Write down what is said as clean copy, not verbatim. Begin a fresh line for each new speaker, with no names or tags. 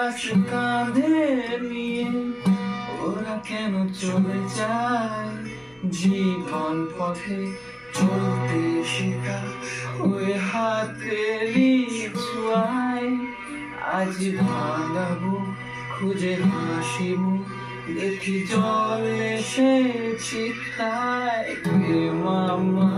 আকাশ কাঁধে নিয়ে ওরা কেন চলে যায়? জীবন পথে চলতে শেখা ওই হাতেরই ছোঁয়ায়। আজ ভাঙাবো খুঁজে হাসি মুখ, দেখি জল এসে চিৎকায় কে মামা।